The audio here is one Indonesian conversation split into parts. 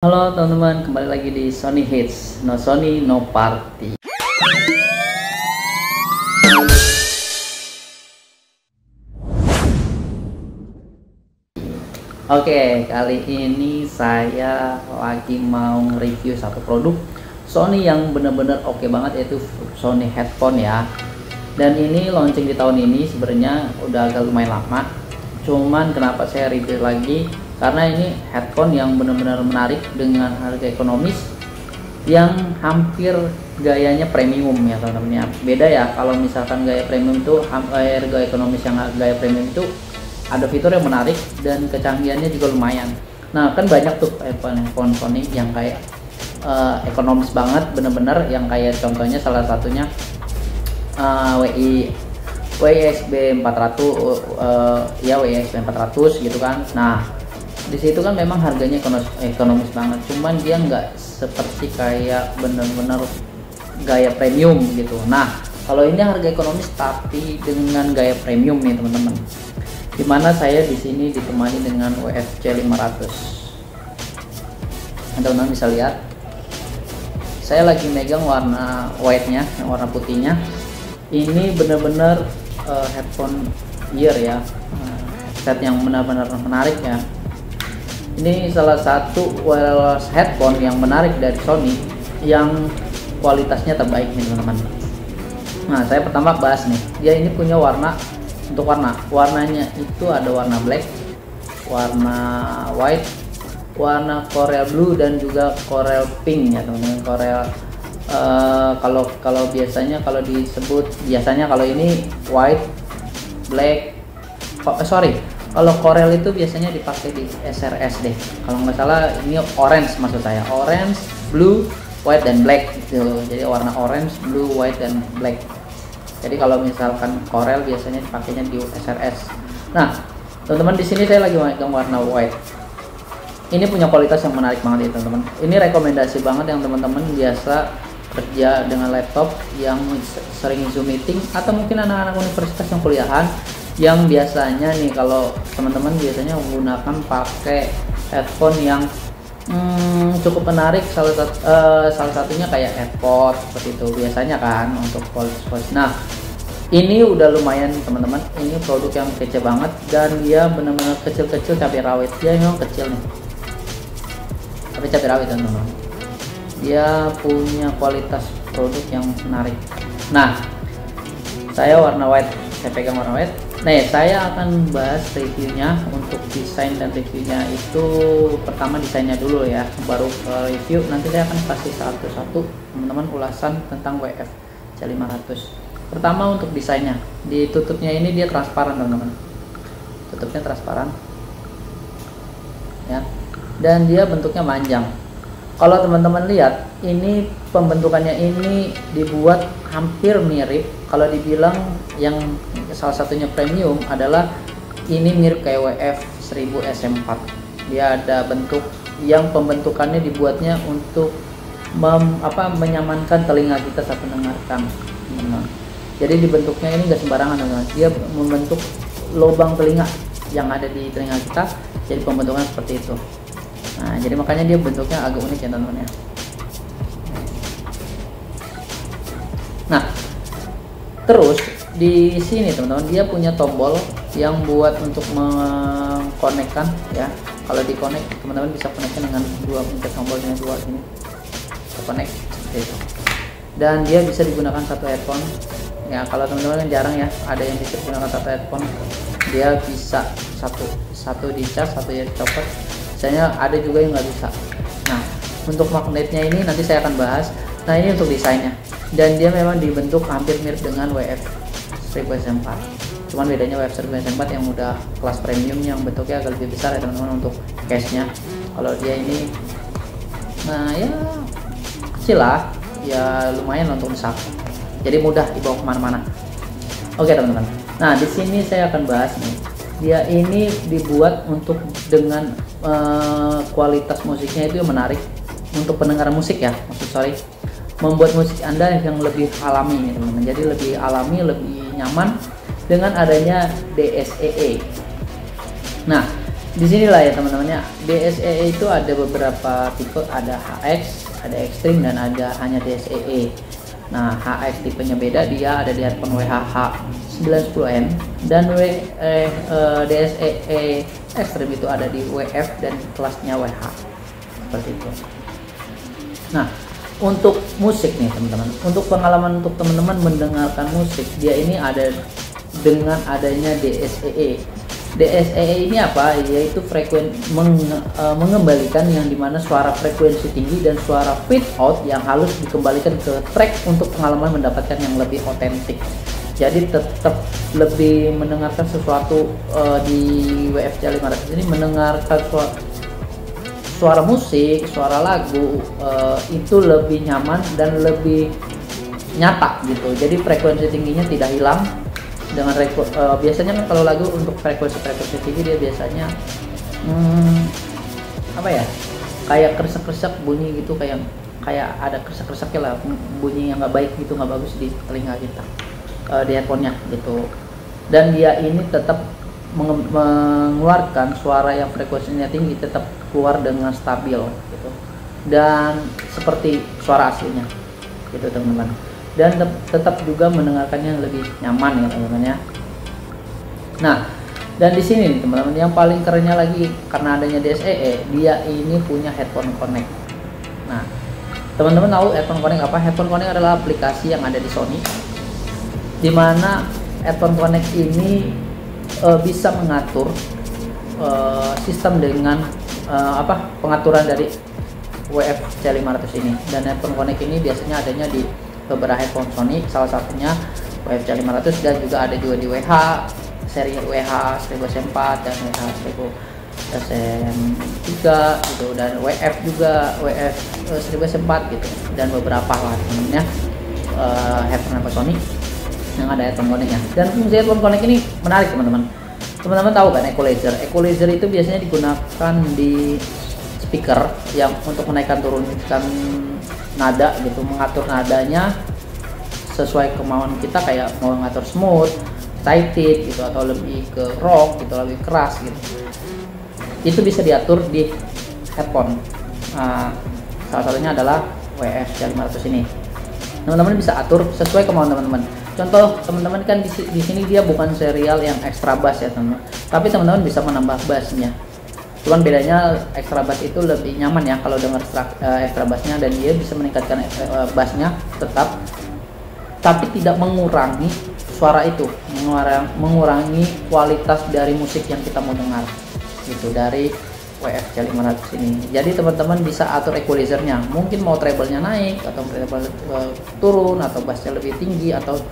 Halo teman-teman, kembali lagi di Sony Hits, no Sony no party. Oke, kali ini saya lagi mau review satu produk Sony yang bener-bener oke banget, yaitu Sony headphone ya. Dan ini launching di tahun ini, sebenarnya udah agak lumayan lama. Cuman kenapa saya review lagi? Karena ini headphone yang benar-benar menarik dengan harga ekonomis yang hampir gayanya premium ya teman-teman ya. Beda ya kalau misalkan gaya premium itu harga ekonomis yang gaya premium itu ada fitur yang menarik dan kecanggihannya juga lumayan. Nah kan banyak tuh handphone Sony yang kayak ekonomis banget bener-bener, yang kayak contohnya salah satunya WSB 400 ya, WSB 400 gitu kan. Nah di situ kan memang harganya ekonomis banget, cuman dia nggak seperti kayak bener-bener gaya premium gitu. Nah kalau ini harga ekonomis tapi dengan gaya premium nih teman-teman, dimana saya di sini ditemani dengan WFC 500. Teman-teman bisa lihat saya lagi megang warna white-nya, yang warna putihnya. Ini bener-bener headphone ear ya, headset yang benar-benar menarik ya. Ini salah satu wireless headphone yang menarik dari Sony yang kualitasnya terbaik nih teman-teman. Nah saya pertama bahas nih, dia ini punya warna, untuk warnanya itu ada warna black, warna white, warna coral blue, dan juga coral pink ya teman-teman. Coral kalau biasanya kalau disebut kalau ini white, black, kalau Corel itu biasanya dipakai di SRS deh. Kalau nggak salah ini orange, maksud saya orange, blue, white, dan black gitu. Jadi warna orange, blue, white, dan black. Jadi kalau misalkan Corel biasanya dipakainya di SRS. Nah, teman-teman di sini saya lagi megang warna white. Ini punya kualitas yang menarik banget ya teman-teman. Ini rekomendasi banget yang teman-teman biasa kerja dengan laptop, yang sering Zoom meeting, atau mungkin anak-anak universitas yang kuliahan, yang biasanya nih kalau teman-teman biasanya menggunakan pakai headphone yang cukup menarik, salah satunya kayak AirPods seperti itu biasanya kan untuk voice. Nah ini udah lumayan teman-teman, ini produk yang kece banget dan dia benar-benar kecil-kecil, cabai rawit. Dia memang kecil nih tapi cabai rawit teman-teman. Dia punya kualitas produk yang menarik. Nah saya warna white, saya pegang warna white. Nah saya akan bahas reviewnya. Untuk desain dan reviewnya itu pertama desainnya dulu ya, baru ke review. Nanti saya akan kasih satu-satu teman-teman ulasan tentang WFC 500. Pertama untuk desainnya, ditutupnya ini dia transparan teman-teman, tutupnya transparan ya, dan dia bentuknya panjang. Kalau teman-teman lihat ini pembentukannya ini dibuat hampir mirip, kalau dibilang yang salah satunya premium adalah ini mirip kayak WF 1000 SM4. Dia ada bentuk yang pembentukannya dibuatnya untuk menyamankan telinga kita saat mendengarkan. Jadi dibentuknya ini gak sembarangan teman-teman. Dia membentuk lubang telinga yang ada di telinga kita, jadi pembentukan seperti itu. Nah jadi makanya dia bentuknya agak unik ya teman-teman ya. Nah terus di sini teman-teman dia punya tombol yang buat untuk mengkonekkan ya. Kalau dikonek teman-teman bisa konekkan dengan dua pencet tombolnya, dua ini connect seperti itu. Dan dia bisa digunakan satu headphone ya. Kalau teman-teman jarang ya ada yang bisa digunakan satu headphone, dia bisa satu di charge, satu ya copot. Misalnya ada juga yang nggak bisa. Nah untuk magnetnya ini nanti saya akan bahas. Nah ini untuk desainnya, dan dia memang dibentuk hampir mirip dengan WF 1000 SM4. Cuman bedanya WF 1000 SM4 yang udah kelas premium yang bentuknya agak lebih besar ya teman-teman untuk case-nya. Kalau dia ini nah ya kecil lah ya, lumayan untuk besar, jadi mudah dibawa kemana-mana. Oke teman-teman, nah di sini saya akan bahas nih, dia ini dibuat untuk dengan kualitas musiknya itu yang menarik untuk pendengar musik ya, membuat musik Anda yang lebih alami nih teman-teman. Jadi lebih alami, lebih nyaman dengan adanya DSEE. Nah Di sinilah ya teman-teman ya, DSEE itu ada beberapa tipe, ada HX, ada Extreme, dan ada hanya DSEE. Nah, HX tipenya beda, dia ada di headphone WHH 910N, dan DSEE Extreme itu ada di WF dan kelasnya WH, seperti itu. Nah, untuk musik nih teman-teman, untuk pengalaman untuk teman-teman mendengarkan musik, dia ini ada dengan adanya DSEE. DSEE ini apa? Yaitu mengembalikan yang dimana suara frekuensi tinggi dan suara fade out yang halus dikembalikan ke track untuk pengalaman mendapatkan yang lebih otentik. Jadi tetap lebih mendengarkan sesuatu di WF-C 500 ini, mendengarkan suara musik, suara lagu itu lebih nyaman dan lebih nyata gitu. Jadi frekuensi tingginya tidak hilang. Dengan biasanya kan kalau lagu untuk frekuensi tinggi dia biasanya apa ya, kayak kresek-kresek bunyi gitu, kayak ada kresek-kreseknya lah, bunyi yang nggak baik gitu, nggak bagus di telinga kita, di headphone-nya gitu. Dan dia ini tetap mengeluarkan suara yang frekuensinya tinggi, tetap keluar dengan stabil gitu, dan seperti suara aslinya gitu teman-teman. Dan tetap juga mendengarkannya yang lebih nyaman ya teman-teman ya. Nah, dan di sini nih teman-teman, yang paling kerennya lagi karena adanya DSEE, dia ini punya headphone connect. Nah, teman-teman tahu headphone connect apa? Headphone connect adalah aplikasi yang ada di Sony, dimana headphone connect ini bisa mengatur sistem dengan pengaturan dari WF-C 500 ini. Dan headphone connect ini biasanya adanya di beberapa headphone Sony, salah satunya WF-C 500, dan juga ada juga di WH, seri WH 1000 4 dan WH 1000 SM3 gitu, dan WF juga WF 1000 4 gitu, dan beberapa lah temennya headphone Sony yang ada headphone connect-nya. Dan fungsi headphone connect ini menarik teman-teman. Teman-teman tahu kan equalizer? Equalizer itu biasanya digunakan di speaker yang untuk menaikkan turunkan nada gitu, mengatur nadanya sesuai kemauan kita, kayak mau ngatur smooth, tighted gitu, atau lebih ke rock gitu, lebih keras gitu. Itu bisa diatur di headphone. Salah satunya adalah WF-C 500 ini. Teman-teman bisa atur sesuai kemauan teman-teman. Contoh teman-teman kan di sini dia bukan serial yang extra bass ya teman-teman, tapi teman-teman bisa menambah bassnya. Cuman bedanya extra bass itu lebih nyaman ya kalau dengar extra bassnya, dan dia bisa meningkatkan bassnya tetap, tapi tidak mengurangi suara itu, mengurangi kualitas dari musik yang kita mau dengar gitu dari WF-C 500 ini. Jadi teman-teman bisa atur equalizernya, mungkin mau treble-nya naik atau treble turun, atau bassnya lebih tinggi, atau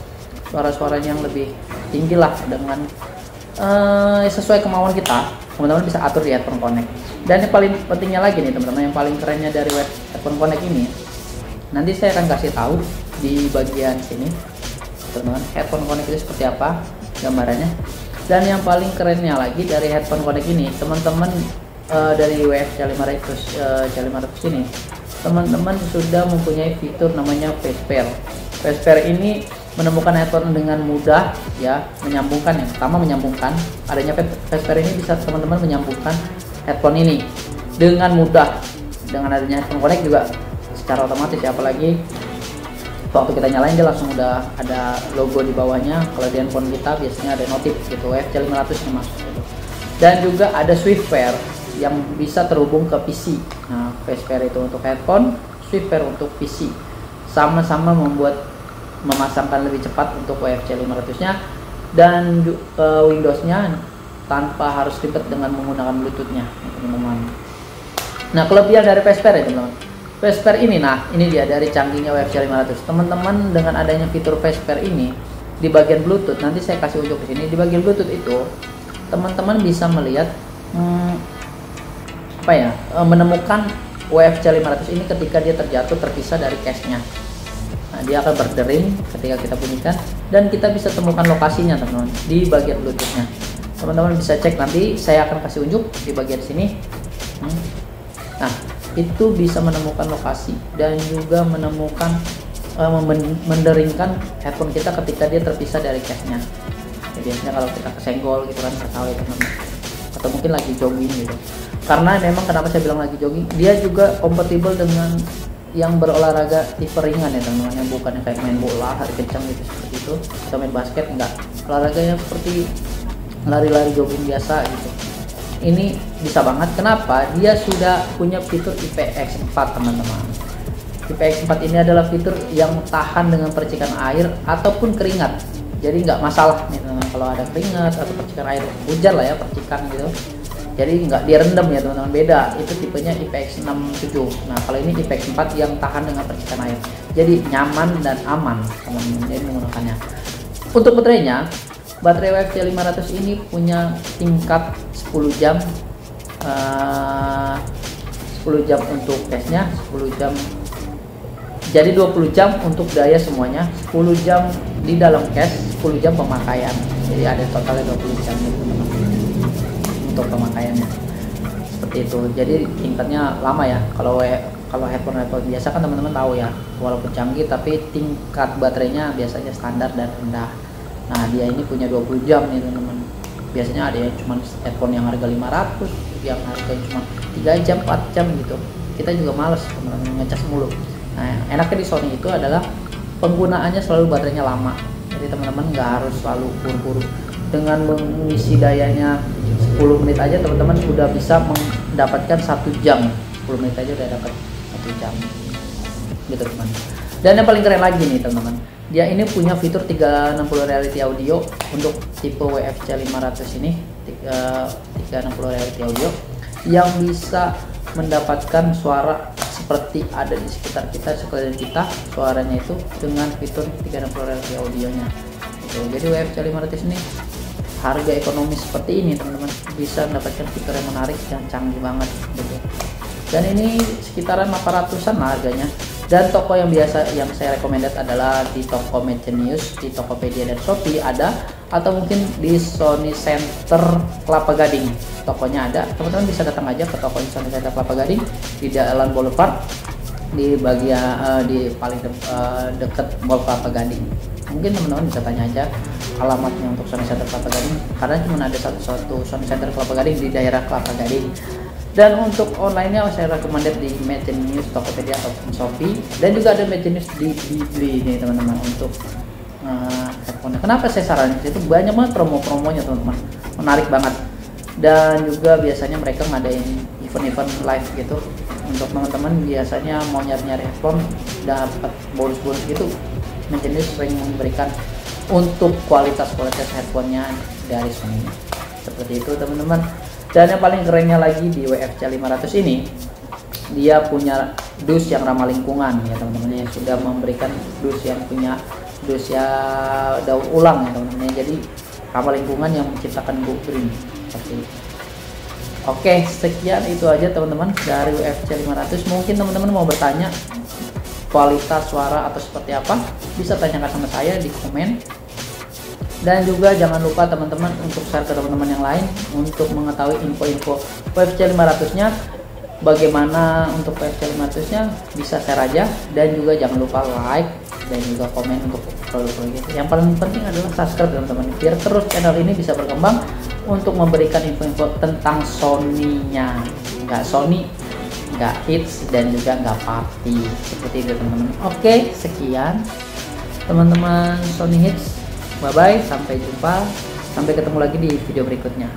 suara-suaranya yang lebih tinggi lah, dengan sesuai kemauan kita. Teman-teman bisa atur di headphone connect. Dan yang paling pentingnya lagi nih teman-teman, yang paling kerennya dari headphone connect ini, nanti saya akan kasih tahu di bagian sini teman-teman, headphone connect itu seperti apa gambarannya. Dan yang paling kerennya lagi dari headphone connect ini teman-teman, dari WF-C 500 ini, teman-teman sudah mempunyai fitur namanya phase pair. Phase pair ini menemukan headphone dengan mudah ya, menyambungkan, yang pertama menyambungkan, adanya phase pair ini bisa teman-teman menyambungkan headphone ini dengan mudah. Dengan adanya headphone connect juga secara otomatis ya, apalagi waktu kita nyalain dia langsung udah ada logo di bawahnya. Kalau di handphone kita biasanya ada notif gitu, WF-C 500 ini masuk gitu. Dan juga ada Swift Pair yang bisa terhubung ke PC. Nah, phase pair itu untuk headphone, Swift Pair untuk PC, sama-sama memasangkan lebih cepat untuk WF-C 500-nya, dan Windows-nya tanpa harus ribet dengan menggunakan Bluetooth-nya, teman-teman. Nah, kelebihan dari phase pair ya teman-teman, phase pair ini, nah ini dia dari canggihnya WF-C 500. Teman-teman dengan adanya fitur phase pair ini di bagian Bluetooth, nanti saya kasih unjuk di sini. Di bagian Bluetooth itu teman-teman bisa melihat menemukan WF-C 500 ini ketika dia terjatuh terpisah dari case-nya. Nah, dia akan berdering ketika kita bunyikan, dan kita bisa temukan lokasinya teman-teman di bagian Bluetooth-nya. Teman-teman bisa cek, nanti saya akan kasih unjuk di bagian sini. Nah, itu bisa menemukan lokasi dan juga menemukan menderingkan headphone kita ketika dia terpisah dari case-nya. Jadi biasanya kalau kita kesenggol gitu kan, kita tahu ya teman-teman. atau mungkin lagi jogging gitu. Karena memang kenapa saya bilang lagi jogging, dia juga kompatibel dengan yang berolahraga tipe ringan ya teman-teman, yang bukan kayak main bola lari kencang gitu seperti itu, atau main basket, enggak, olahraganya seperti lari-lari jogging biasa gitu. Ini bisa banget. Kenapa? Dia sudah punya fitur IPX4 teman-teman. IPX4 ini adalah fitur yang tahan dengan percikan air ataupun keringat. Jadi nggak masalah nih teman-teman kalau ada keringat atau percikan air hujan lah ya, percikan gitu. Jadi nggak direndam ya teman-teman, beda. Itu tipenya IPX67. Nah kalau ini IPX4 yang tahan dengan percikan air. Jadi nyaman dan aman teman-teman jadi menggunakannya. Untuk baterainya, baterai WFC 500 ini punya tingkat 10 jam 10 jam untuk tesnya, 10 jam jadi 20 jam untuk daya semuanya, 10 jam di dalam cache, 10 jam pemakaian. Jadi ada totalnya 20 jam untuk pemakaiannya seperti itu. Jadi tingkatnya lama ya. Kalau headphone biasa kan teman-teman tahu ya, walaupun canggih tapi tingkat baterainya biasanya standar dan rendah. Nah dia ini punya 20 jam nih teman-teman. Biasanya ada yang cuma headphone yang harga 500, yang harganya cuma 3 jam 4 jam gitu. Kita juga males teman-teman ngecas mulu. Nah enaknya di Sony itu adalah penggunaannya selalu baterainya lama. Jadi teman-teman nggak harus selalu buru-buru. Dengan mengisi dayanya 10 menit aja teman-teman udah bisa mendapatkan 1 jam. 10 menit aja udah dapat 1 jam gitu teman. Dan yang paling keren lagi nih teman-teman, dia ini punya fitur 360 reality audio untuk tipe WFC 500 ini, 360 reality audio yang bisa mendapatkan suara seperti ada di sekitar kita, sekeliling kita, suaranya itu dengan fitur 360 reality audionya gitu. Jadi WFC 500 ini harga ekonomis seperti ini teman-teman, bisa mendapatkan fitur yang menarik dan canggih banget gitu. Dan ini sekitaran 800-an lah harganya. Dan toko yang biasa yang saya recommended adalah di toko Magenius, di Tokopedia dan Shopee ada, atau mungkin di Sony Center Kelapa Gading. Tokonya ada, teman-teman bisa datang aja ke toko Sony Center Kelapa Gading di Jalan Boulevard, di bagian di paling dekat Mall Kelapa Gading. Mungkin teman-teman bisa tanya aja alamatnya untuk Sony Center Kelapa Gading, karena cuma ada satu Sony Center Kelapa Gading di daerah Kelapa Gading. Dan untuk online-nya saya recommended di Magenius, Tokopedia ataupun Shopee, dan juga ada Magenius di Bibli nih teman-teman untuk headphone. Kenapa saya saranin itu? Banyak banget promo-promonya teman-teman, menarik banget. Dan juga biasanya mereka ngadain event-event live gitu untuk teman-teman biasanya mau nyari-nyari headphone dapat bonus-bonus gitu. Magenius sering memberikan untuk kualitas headphone-nya dari Sony seperti itu teman-teman. Dan yang paling kerennya lagi di WFC 500 ini, dia punya dus yang ramah lingkungan ya teman-teman, yang sudah memberikan dus yang punya dus ya daur ulang ya teman-teman. Jadi ramah lingkungan yang menciptakan go green seperti itu. Oke, sekian itu aja teman-teman dari WFC 500. Mungkin teman-teman mau bertanya kualitas suara atau seperti apa, bisa tanyakan sama saya di komen. Dan juga jangan lupa teman-teman untuk share ke teman-teman yang lain untuk mengetahui info-info WFC 500 nya. Bagaimana untuk WFC 500 nya bisa share aja, dan juga jangan lupa like dan juga komen untuk produk-produk itu. Yang paling penting adalah subscribe teman-teman, biar terus channel ini bisa berkembang untuk memberikan info-info tentang Sony-nya. Nggak Sony, nggak hits, dan juga nggak party seperti itu teman-teman. Oke, sekian teman-teman Sony Hits. Bye bye, sampai jumpa, sampai ketemu lagi di video berikutnya.